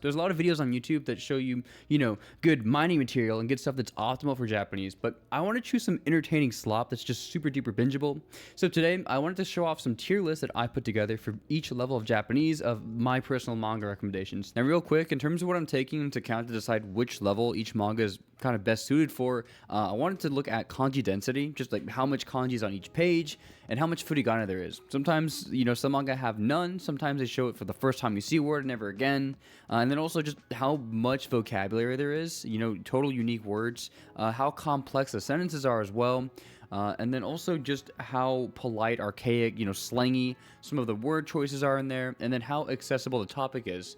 There's a lot of videos on YouTube that show you, good mining material and good stuff that's optimal for Japanese, but I want to choose some entertaining slop that's just super duper bingeable. So today, I wanted to show off some tier lists that I put together for each level of Japanese of my personal manga recommendations. Now, real quick, in terms of what I'm taking into account to decide which level each manga is kind of best suited for, I wanted to look at kanji density, just like how much kanji is on each page and how much furigana there is. Sometimes, some manga have none. Sometimes they show it for the first time you see a word and never again. And then also just how much vocabulary there is, total unique words, how complex the sentences are as well. And then also just how polite, archaic, slangy some of the word choices are in there, and then how accessible the topic is.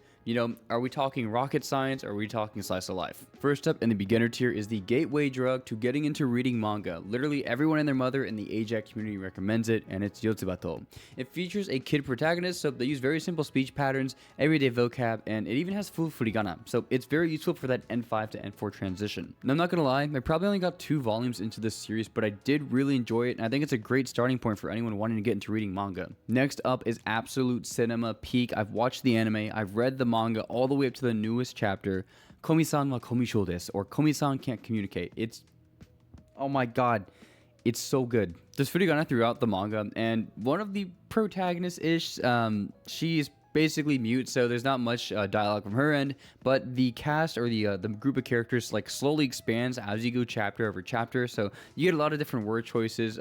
Are we talking rocket science or are we talking slice of life? First up in the beginner tier is the gateway drug to getting into reading manga. Literally everyone and their mother in the AJATT community recommends it, and it's Yotsubato. It features a kid protagonist, so they use very simple speech patterns, everyday vocab, and it even has full furigana, so it's very useful for that N5 to N4 transition. And I'm not gonna lie, I probably only got 2 volumes into this series, but I did really enjoy it, and I think it's a great starting point for anyone wanting to get into reading manga. Next up is Absolute Cinema Peak. I've watched the anime, I've read the manga all the way up to the newest chapter, Komi-san wa Komyushou des, or Komi-san can't communicate. It's, oh my god, it's so good. There's furigana throughout the manga, and one of the protagonists-ish, she's basically mute, so there's not much dialogue from her end, but the cast or the group of characters like slowly expands as you go chapter over chapter, so you get a lot of different word choices,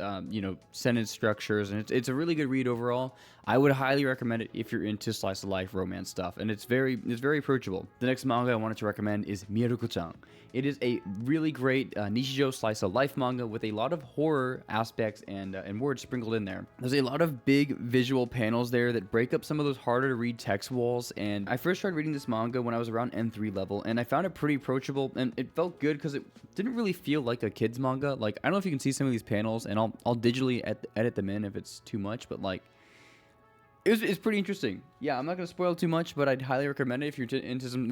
sentence structures, and it's a really good read overall. I would highly recommend it if you're into slice of life romance stuff, and it's very approachable. The next manga I wanted to recommend is Mieruko-chan. It is a really great Nichijou slice of life manga with a lot of horror aspects and words sprinkled in there. There's a lot of big visual panels there that break up some of those harder to read text walls, and I first started reading this manga when I was around N3 level, and I found it pretty approachable, and it felt good because it didn't really feel like a kid's manga. Like, I don't know if you can see some of these panels, and I'll digitally edit them in if it's too much, but like, it's pretty interesting. Yeah, I'm not gonna spoil too much, but I'd highly recommend it if you're into some.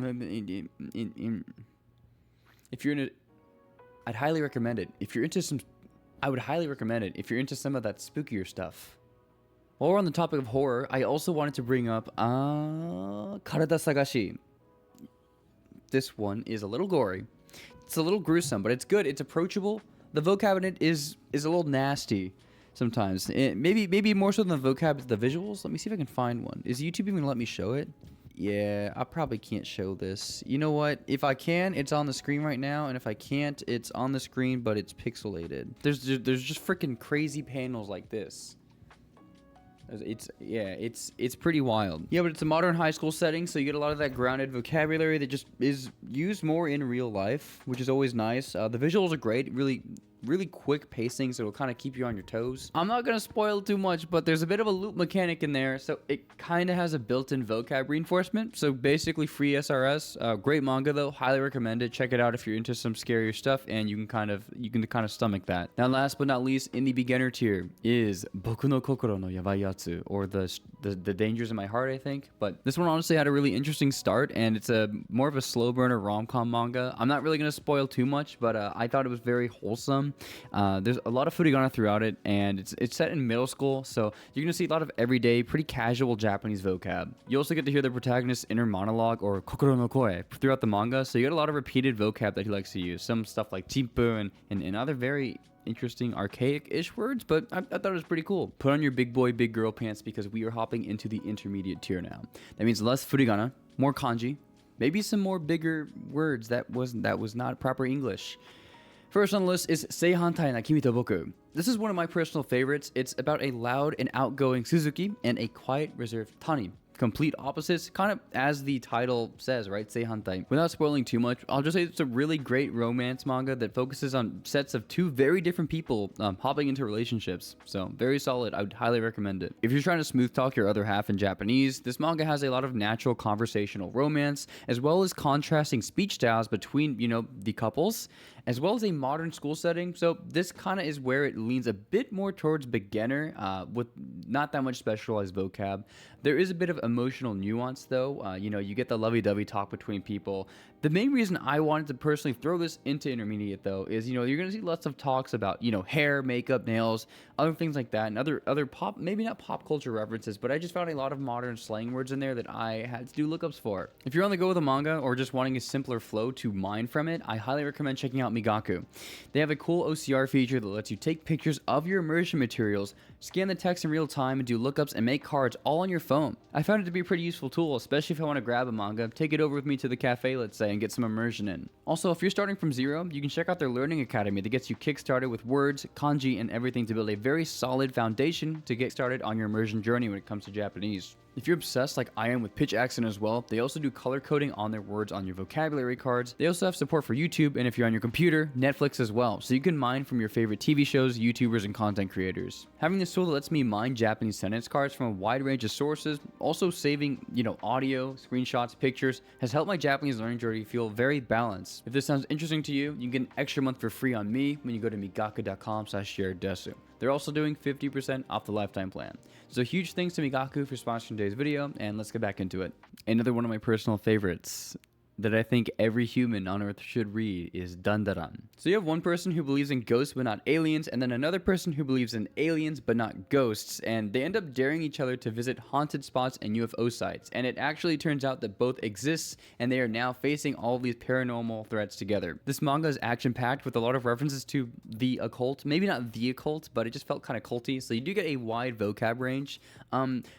I'd highly recommend it if you're into some. I would highly recommend it if you're into some of that spookier stuff. While we're on the topic of horror, I also wanted to bring up Karada Sagashi. This one is a little gory. It's a little gruesome, but it's good. It's approachable. The vocab in it is a little nasty sometimes. Maybe more so than the vocab, the visuals. Let me see if I can find one. Is YouTube even gonna let me show it? Yeah, I probably can't show this. You know what? If I can, it's on the screen right now, and if I can't, it's on the screen, but it's pixelated. There's just freaking crazy panels like this. It's pretty wild. Yeah, but it's a modern high school setting, so you get a lot of that grounded vocabulary that just is used more in real life, which is always nice. The visuals are great, really quick pacing, so it'll kind of keep you on your toes. I'm not gonna spoil too much, but there's a bit of a loop mechanic in there, so it kind of has a built-in vocab reinforcement. So basically free SRS. Great manga though, highly recommend it. Check it out if you're into some scarier stuff, and you can kind of stomach that. Now, last but not least, in the beginner tier is Boku no Kokoro no Yabai Yatsu, or the Dangers in My Heart, I think. But this one honestly had a really interesting start, and it's more of a slow burner rom-com manga. I'm not really gonna spoil too much, but I thought it was very wholesome. There's a lot of furigana throughout it, and it's set in middle school, so you're gonna see a lot of everyday, pretty casual Japanese vocab. You also get to hear the protagonist's inner monologue, or kokoro no koe, throughout the manga, so you get a lot of repeated vocab that he likes to use. Some stuff like chimpu and other very interesting archaic-ish words, but I thought it was pretty cool. Put on your big boy, big girl pants, because we are hopping into the intermediate tier now. That means less furigana, more kanji, maybe some more bigger words that was not proper English. First on the list is Seihantai na Kimi to Boku. This is one of my personal favorites. It's about a loud and outgoing Suzuki and a quiet, reserved Tani. Complete opposites, kind of as the title says, right? Seihantai. Without spoiling too much, I'll just say it's a really great romance manga that focuses on sets of 2 very different people hopping into relationships. So, very solid. I would highly recommend it. If you're trying to smooth talk your other half in Japanese, this manga has a lot of natural conversational romance, as well as contrasting speech styles between, the couples, as well as a modern school setting. So, this kind of is where it leans a bit more towards beginner, with not that much specialized vocab. There is a bit of emotional nuance, though. You know, you get the lovey-dovey talk between people. The main reason I wanted to personally throw this into intermediate, though, is, you know, you're going to see lots of talks about, you know, hair, makeup, nails, other things like that, and other pop, maybe not pop culture references, but I just found a lot of modern slang words in there that I had to do lookups for. If you're on the go with a manga or just wanting a simpler flow to mine from it, I highly recommend checking out Migaku. They have a cool OCR feature that lets you take pictures of your immersion materials, scan the text in real time, and do lookups and make cards all on your phone. I found it to be a pretty useful tool, especially if I want to grab a manga, take it over with me to the cafe, let's say, and get some immersion in. Also, if you're starting from zero, you can check out their learning academy that gets you kickstarted with words, kanji, and everything to build a very solid foundation to get started on your immersion journey when it comes to Japanese. If you're obsessed like I am with pitch accent as well, they also do color coding on their words on your vocabulary cards. They also have support for YouTube, and if you're on your computer, Netflix as well, so you can mine from your favorite TV shows, YouTubers, and content creators. Having this tool that lets me mine Japanese sentence cards from a wide range of sources, also saving, you know, audio, screenshots, pictures, has helped my Japanese learning journey feel very balanced. If this sounds interesting to you, you can get an extra month for free on me when you go to migaku.com/desu. They're also doing 50% off the lifetime plan. So huge thanks to Migaku for sponsoring today's video, and let's get back into it. Another one of my personal favorites that I think every human on Earth should read is Dandaran. So you have one person who believes in ghosts but not aliens, and then another person who believes in aliens but not ghosts, and they end up daring each other to visit haunted spots and UFO sites, and it actually turns out that both exist, and they are now facing all of these paranormal threats together. This manga is action-packed with a lot of references to the occult, maybe not the occult, but it just felt kind of culty, so you do get a wide vocab range.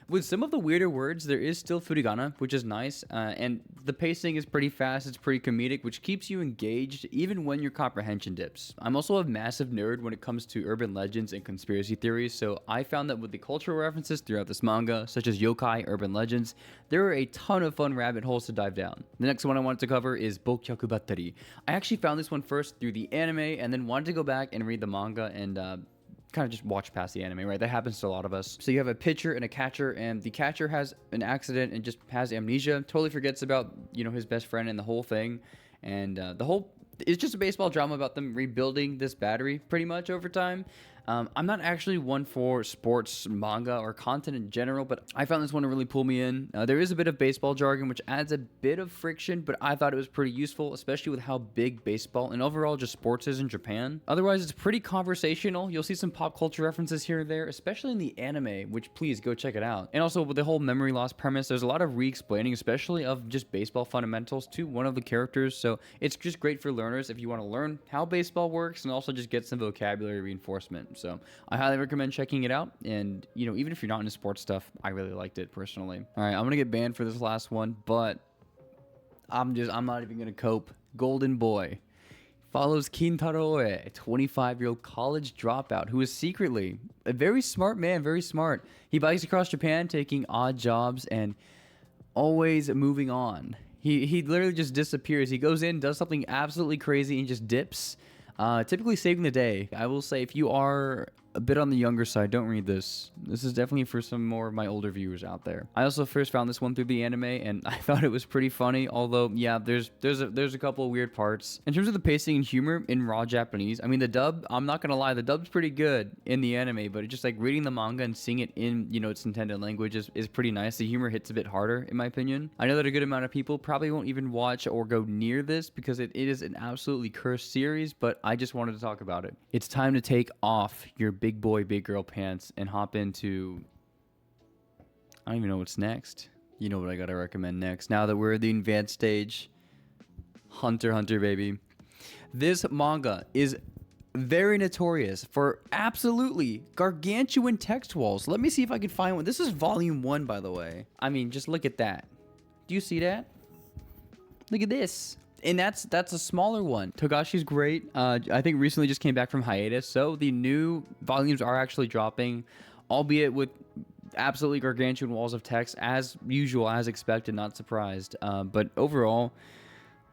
With some of the weirder words, there is still furigana, which is nice, and the pacing is pretty fast, it's pretty comedic, which keeps you engaged even when your comprehension dips. I'm also a massive nerd when it comes to urban legends and conspiracy theories, so I found that with the cultural references throughout this manga, such as yokai, urban legends, there are a ton of fun rabbit holes to dive down. The next one I wanted to cover is Bokkyaku Battari. I actually found this one first through the anime and then wanted to go back and read the manga and kind of just watch past the anime, right? That happens to a lot of us. So you have a pitcher and a catcher, and the catcher has an accident and just has amnesia, totally forgets about, you know, his best friend and the whole thing. And it's just a baseball drama about them rebuilding this battery pretty much over time. I'm not actually one for sports manga or content in general, but I found this one to really pull me in. There is a bit of baseball jargon, which adds a bit of friction, but I thought it was pretty useful, especially with how big baseball and overall just sports is in Japan. Otherwise, it's pretty conversational. You'll see some pop culture references here and there, especially in the anime, which please go check it out. And also with the whole memory loss premise, there's a lot of re-explaining, especially of just baseball fundamentals to one of the characters. So it's just great for learners if you want to learn how baseball works and also just get some vocabulary reinforcement. So I highly recommend checking it out. And, you know, even if you're not into sports stuff, I really liked it personally. All right, I'm going to get banned for this last one, but I'm not even going to cope. Golden Boy follows Kintaro, a 25-year-old college dropout who is secretly a very smart man, very smart. He bikes across Japan taking odd jobs and always moving on. He literally just disappears. He goes in, does something absolutely crazy, and just dips. Typically saving the day. I will say if you are a bit on the younger side, don't read this. This is definitely for some more of my older viewers out there. I also first found this one through the anime, and I thought it was pretty funny. Although, yeah, there's a couple of weird parts in terms of the pacing and humor in raw Japanese. I mean, the dub, I'm not gonna lie, the dub's pretty good in the anime, but it's just like reading the manga and seeing it in, you know, its intended language is pretty nice. The humor hits a bit harder, in my opinion. I know that a good amount of people probably won't even watch or go near this because it is an absolutely cursed series, but I just wanted to talk about it. It's time to take off your big boy, big girl pants and hop into, I don't even know what's next. You know what I gotta recommend next. Now that we're at the advanced stage, Hunter x Hunter, baby. This manga is very notorious for absolutely gargantuan text walls. Let me see if I can find one. This is volume 1, by the way. I mean, just look at that. Do you see that? Look at this. And that's a smaller one. Togashi's great. I think recently just came back from hiatus, so the new volumes are actually dropping, albeit with absolutely gargantuan walls of text, as usual, as expected, not surprised. But overall,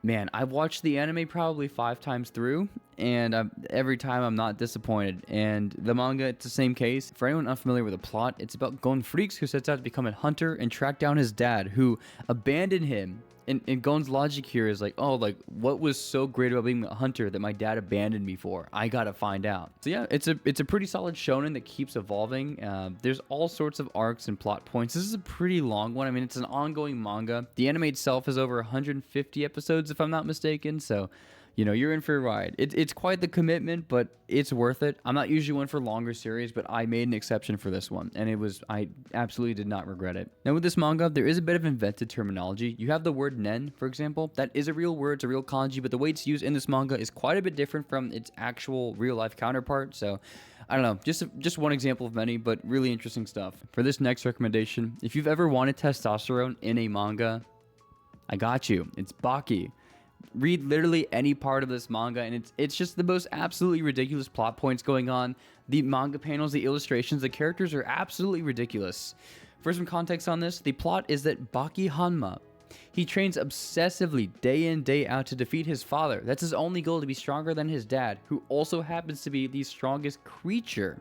man, I've watched the anime probably 5 times through, and every time I'm not disappointed. And the manga, it's the same case. For anyone unfamiliar with the plot, it's about Gon Freaks, who sets out to become a hunter and track down his dad, who abandoned him and Gon's logic here is like, oh, like what was so great about being a hunter that my dad abandoned me for? I gotta find out. So yeah, it's a pretty solid shonen that keeps evolving. There's all sorts of arcs and plot points. This is a pretty long one. I mean, it's an ongoing manga. The anime itself is over 150 episodes, if I'm not mistaken. So, you know, you're in for a ride. It's quite the commitment, but it's worth it. I'm not usually one for longer series, but I made an exception for this one, and I absolutely did not regret it. Now with this manga, there is a bit of invented terminology. You have the word nen, for example. That is a real word, it's a real kanji, but the way it's used in this manga is quite a bit different from its actual real life counterpart. So I don't know, just one example of many, but really interesting stuff. For this next recommendation, if you've ever wanted testosterone in a manga, I got you. It's Baki. Read literally any part of this manga, and it's just the most absolutely ridiculous plot points going on. The manga panels, the illustrations, the characters are absolutely ridiculous. For some context on this, the plot is that Baki Hanma, he trains obsessively day in, day out to defeat his father. That's his only goal, to be stronger than his dad, who also happens to be the strongest creature.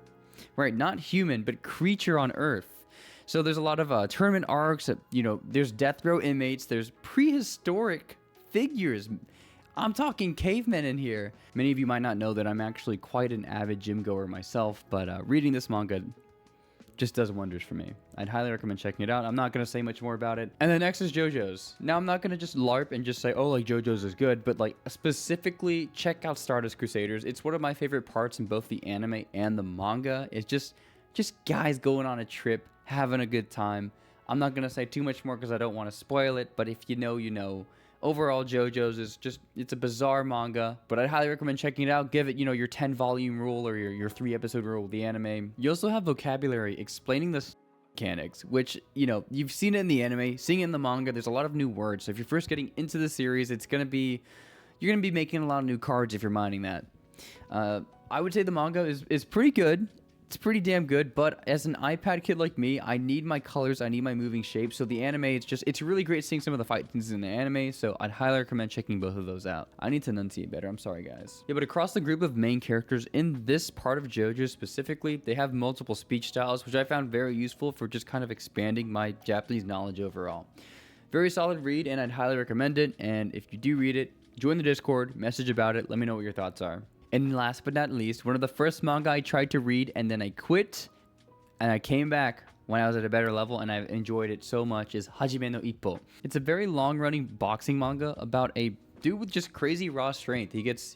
Right, not human, but creature on Earth. So there's a lot of tournament arcs, you know, there's death row inmates, there's prehistoric figures. I'm talking cavemen in here. Many of you might not know that I'm actually quite an avid gym goer myself, but reading this manga just does wonders for me. I'd highly recommend checking it out. I'm not going to say much more about it. And the next is JoJo's. Now, I'm not going to just LARP and just say, oh, like JoJo's is good, but like specifically check out Stardust Crusaders. It's one of my favorite parts in both the anime and the manga. It's just guys going on a trip, having a good time. I'm not going to say too much more because I don't want to spoil it, but if you know, you know. Overall, JoJo's is just, it's a bizarre manga, but I'd highly recommend checking it out. Give it, you know, your 10 volume rule or your 3-episode rule with the anime. You also have vocabulary explaining the mechanics, which, you know, you've seen it in the anime, seeing it in the manga, there's a lot of new words. So if you're first getting into the series, you're going to be making a lot of new cards if you're minding that. I would say the manga is pretty good. It's pretty damn good, but as an iPad kid like me, I need my colors, I need my moving shapes. So the anime, it's really great seeing some of the fight scenes in the anime, so I'd highly recommend checking both of those out. I need to enunciate better, I'm sorry guys. Yeah, but across the group of main characters in this part of JoJo specifically, they have multiple speech styles, which I found very useful for just kind of expanding my Japanese knowledge overall. Very solid read, and I'd highly recommend it, and if you do read it, join the Discord, message about it, let me know what your thoughts are. And last but not least, one of the first manga I tried to read and then I quit and I came back when I was at a better level and I've enjoyed it so much is Hajime no Ippo. It's a very long-running boxing manga about a dude with just crazy raw strength. He gets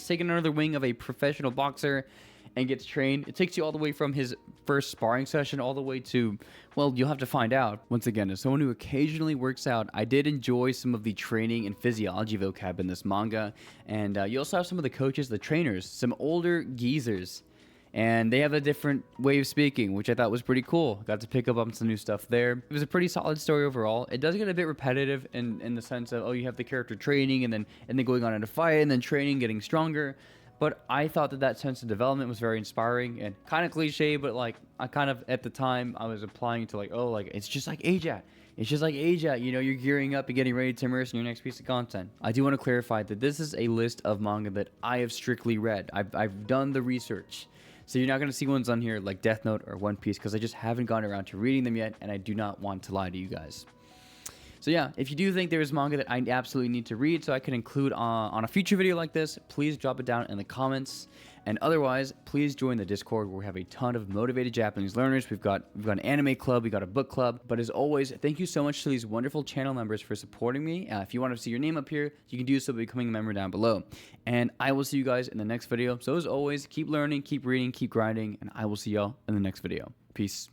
taken under the wing of a professional boxer and gets trained. It takes you all the way from his first sparring session all the way to, well, you'll have to find out. Once again, as someone who occasionally works out, I did enjoy some of the training and physiology vocab in this manga. And you also have some of the coaches, the trainers, some older geezers. And they have a different way of speaking, which I thought was pretty cool. Got to pick up on some new stuff there. It was a pretty solid story overall. It does get a bit repetitive in the sense of, oh, you have the character training and then going on in a fight and then training, getting stronger. But I thought that sense of development was very inspiring and kind of cliche, but like I kind of, at the time, I was applying to like, oh, like it's just like AJATT. It's just like AJATT, you know, you're gearing up and getting ready to immerse in your next piece of content. I do want to clarify that this is a list of manga that I have strictly read. I've done the research. So you're not going to see ones on here like Death Note or One Piece because I just haven't gone around to reading them yet and I do not want to lie to you guys. So yeah, if you do think there is manga that I absolutely need to read so I can include on a future video like this, please drop it down in the comments. And otherwise, please join the Discord where we have a ton of motivated Japanese learners. We've got an anime club, we got a book club. But as always, thank you so much to these wonderful channel members for supporting me. If you want to see your name up here, you can do so by becoming a member down below. And I will see you guys in the next video. So as always, keep learning, keep reading, keep grinding, and I will see y'all in the next video. Peace.